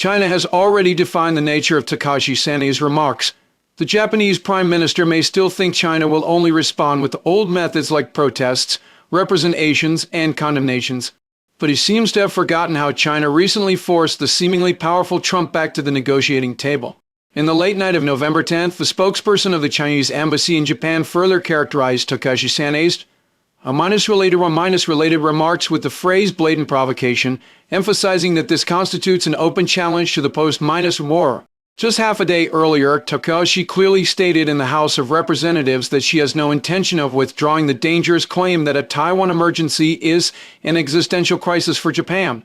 China has already defined the nature of Takashi Sane's remarks. The Japanese Prime Minister may still think China will only respond with old methods like protests, representations, and condemnations. But he seems to have forgotten how China recently forced the seemingly powerful Trump back to the negotiating table. In the late night of November 10th, the spokesperson of the Chinese embassy in Japan further characterized Takashi Sane's related remarks with the phrase blatant provocation, emphasizing that this constitutes an open challenge to the post-war. Just half a day earlier, Takashi clearly stated in the House of Representatives that she has no intention of withdrawing the dangerous claim that a Taiwan emergency is an existential crisis for Japan.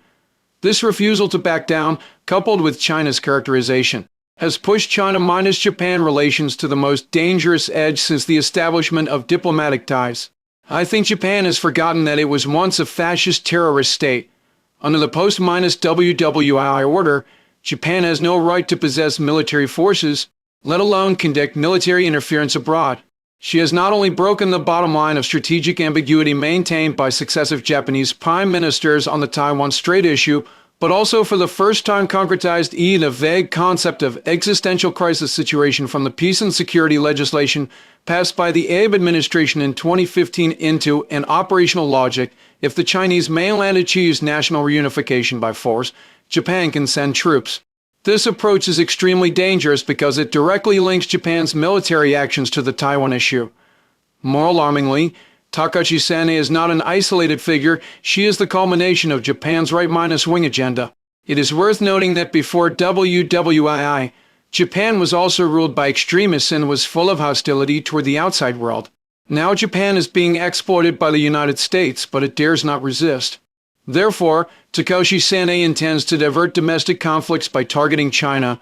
This refusal to back down, coupled with China's characterization, has pushed China-Japan relations to the most dangerous edge since the establishment of diplomatic ties. I think Japan has forgotten that it was once a fascist terrorist state. Under the post-WWI order, Japan has no right to possess military forces, let alone conduct military interference abroad. She has not only broken the bottom line of strategic ambiguity maintained by successive Japanese prime ministers on the Taiwan Strait issue, but also for the first time concretized the vague concept of existential crisis situation from the peace and security legislation passed by the Abe administration in 2015 into an operational logic. If the Chinese mainland achieves national reunification by force, Japan can send troops. This approach is extremely dangerous because it directly links Japan's military actions to the Taiwan issue. More alarmingly, Takashi Sane is not an isolated figure, she is the culmination of Japan's right-wing agenda. It is worth noting that before WWII, Japan was also ruled by extremists and was full of hostility toward the outside world. Now Japan is being exploited by the United States, but it dares not resist. Therefore, Takashi Sane intends to divert domestic conflicts by targeting China.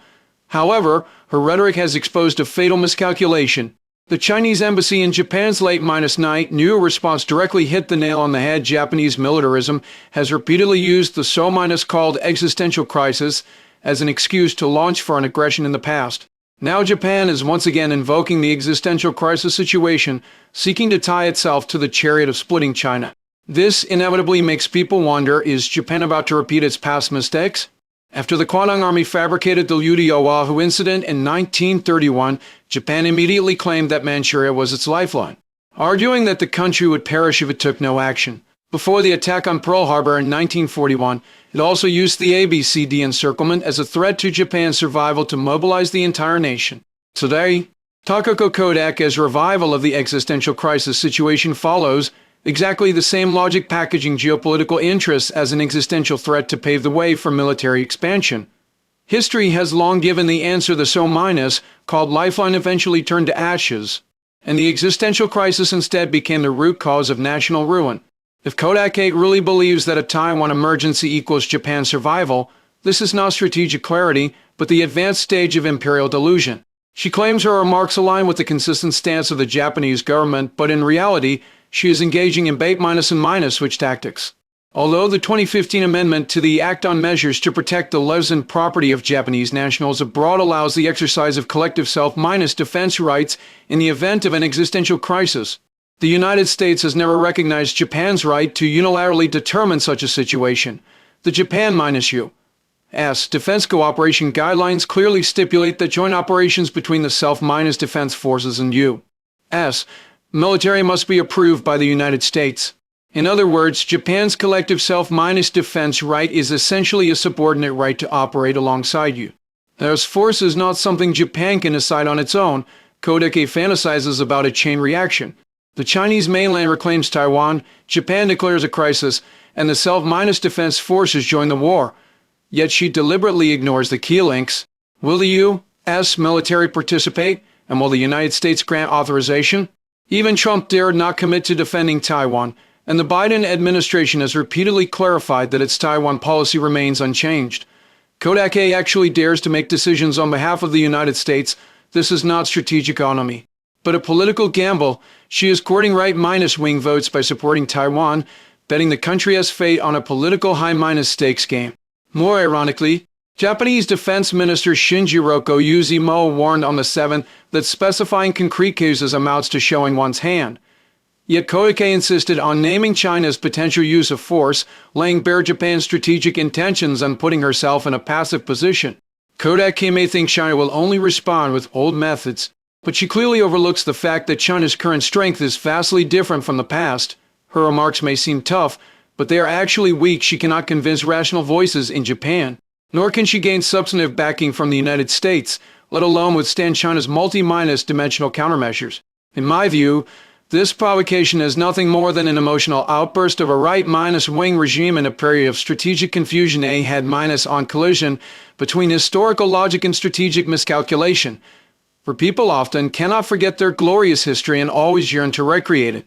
However, her rhetoric has exposed a fatal miscalculation. The Chinese embassy in Japan's late night new response directly hit the nail on the head. Japanese militarism has repeatedly used the so-called existential crisis as an excuse to launch for an aggression in the past. Now Japan is once again invoking the existential crisis situation, seeking to tie itself to the chariot of splitting China. This inevitably makes people wonder, is Japan about to repeat its past mistakes? After the Kwantung Army fabricated the Liu Oahu incident in 1931, Japan immediately claimed that Manchuria was its lifeline, arguing that the country would perish if it took no action. Before the attack on Pearl Harbor in 1941, it also used the ABCD encirclement as a threat to Japan's survival to mobilize the entire nation. Today, Takako Kodaka's revival of the existential crisis situation follows exactly the same logic, packaging geopolitical interests as an existential threat to pave the way for military expansion. History has long given the answer. The so-called lifeline eventually turned to ashes, and the existential crisis instead became the root cause of national ruin. If Kodake really believes that a Taiwan emergency equals Japan's survival, this is not strategic clarity, but the advanced stage of imperial delusion. She claims her remarks align with the consistent stance of the Japanese government, but in reality, she is engaging in bait-and-switch tactics. Although the 2015 amendment to the Act on Measures to Protect the Lives and Property of Japanese Nationals Abroad allows the exercise of collective self-defense rights in the event of an existential crisis, the United States has never recognized Japan's right to unilaterally determine such a situation. The Japan-U.S. Defense Cooperation Guidelines clearly stipulate that joint operations between the self-defense forces and U.S. military must be approved by the United States. In other words, Japan's collective self-defense right is essentially a subordinate right to operate alongside you. This force is not something Japan can decide on its own. Kodake fantasizes about a chain reaction. The Chinese mainland reclaims Taiwan, Japan declares a crisis, and the self-defense forces join the war. Yet she deliberately ignores the key links. Will the U.S. military participate, and will the United States grant authorization? Even Trump dared not commit to defending Taiwan, and the Biden administration has repeatedly clarified that its Taiwan policy remains unchanged. Kodake actually dares to make decisions on behalf of the United States. This is not strategic autonomy, but a political gamble. She is courting right-wing votes by supporting Taiwan, betting the country's fate on a political high-stakes game. More ironically, Japanese Defense Minister Shinjiroko Yuzimo warned on the 7th that specifying concrete cases amounts to showing one's hand. Yet Koike insisted on naming China's potential use of force, laying bare Japan's strategic intentions and putting herself in a passive position. Koike may think China will only respond with old methods, but she clearly overlooks the fact that China's current strength is vastly different from the past. Her remarks may seem tough, but they are actually weak. She cannot convince rational voices in Japan, nor can she gain substantive backing from the United States, let alone withstand China's multi-dimensional countermeasures. In my view, this provocation is nothing more than an emotional outburst of a right-wing regime in a period of strategic confusion, a head-on collision between historical logic and strategic miscalculation. For people often cannot forget their glorious history and always yearn to recreate it.